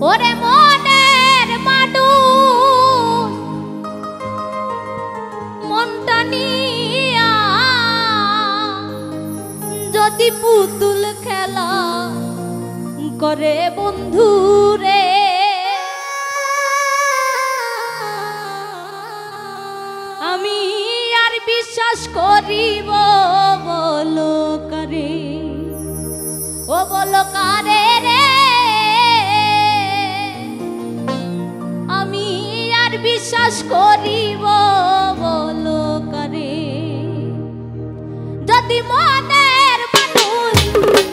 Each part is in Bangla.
ওরে মনের মানুষ মনটা নিয়া যদি পুতুল খেলা করে বন্ধু রে, আমি আর বিশ্বাস করিব বলো করে, ও বলো কারে রে, আমি আর বিশ্বাস করিব বলো করে। যদি মনের মানুষ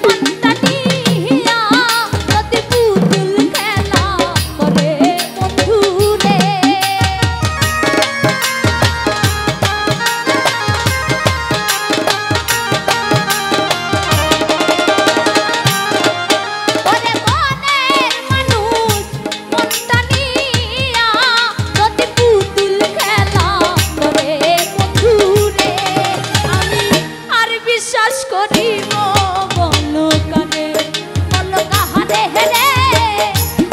মনটা নিয়া যদি পুতুল খেলা করে বন্ধু রে, ওরে মনের মানুষ মনটা নিয়া যদি পুতুল খেলা করে বন্ধু রে, আমি আর বিশ্বাস করিব বলো কারে, বলো কাহারে রে,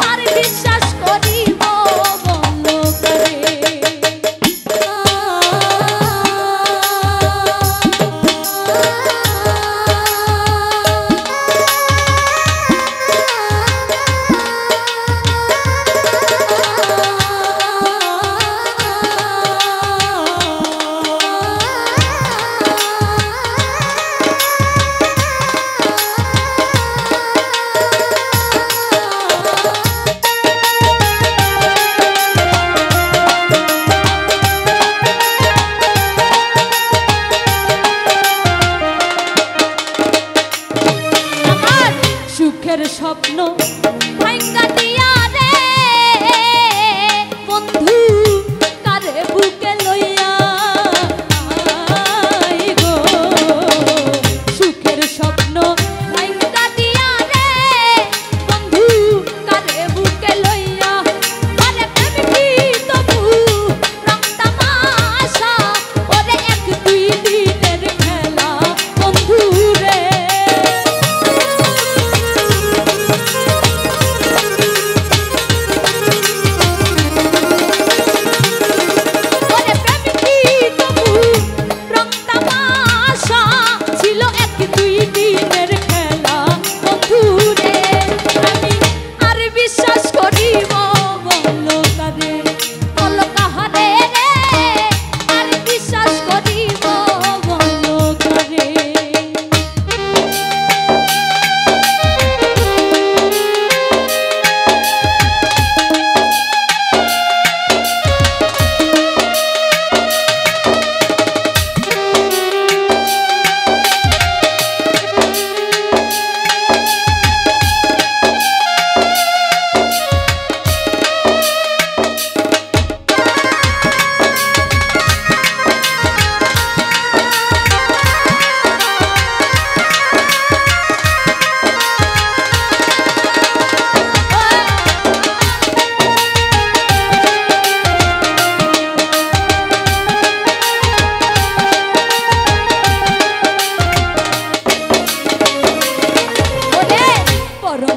আর বিশ্বাস করিব বলো কারে। সুখের স্বপ্ন ভাঙ্গা দিয়া রে বন্ধু কারে বুকে লইয়া আই গো, সুখের স্বপ্ন ভাঙ্গা দিয়া রে বন্ধু কারে বুকে লইয়া, আরে প্রেম কি তবু রং তামাশা, ওরে এক দুই দিনের খেলা বন্ধু রে,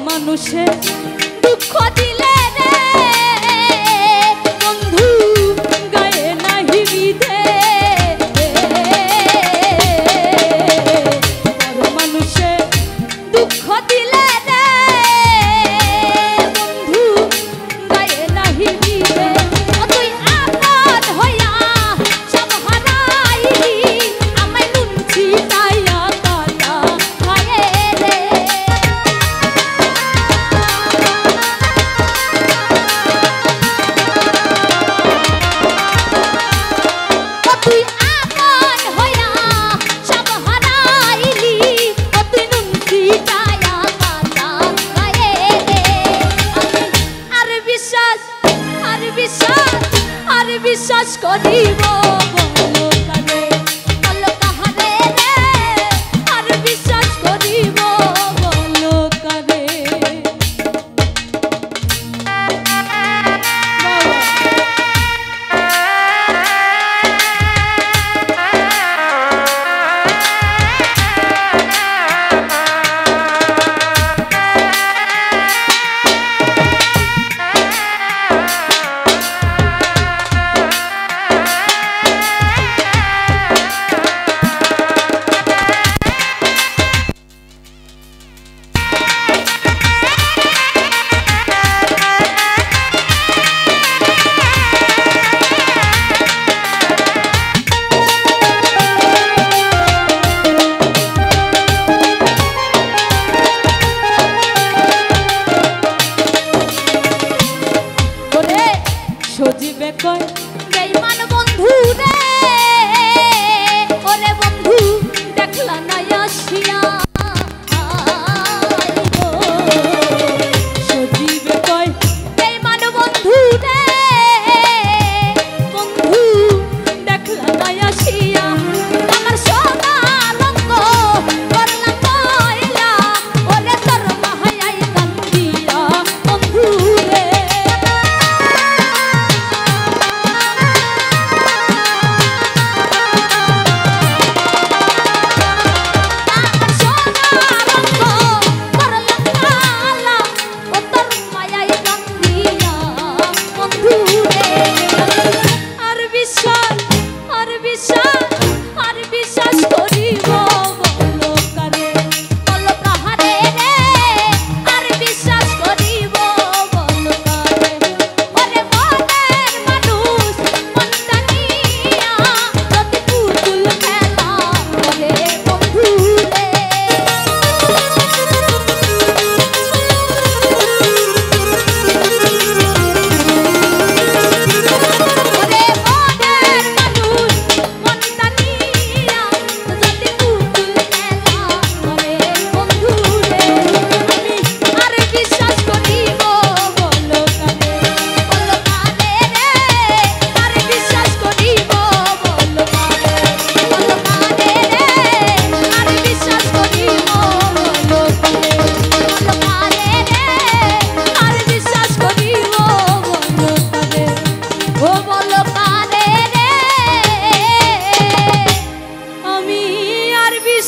মানুষে দুঃখ দিলে রে বন্ধু গায়ে নাহি বিধে, মানুষে দুঃখ দিলে রে বন্ধু গায়ে নাহি বিধে, তুই আপন হইয়া সব হারাইলি আমায় লুঞ্চি তাইয়া কাটা খায়ে রে, বিশ্বাস করিব বলো কারে, বলো কাহারে রে, আর বিশ্বাস করিব বলো কারে।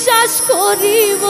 বিশ্বাস করিব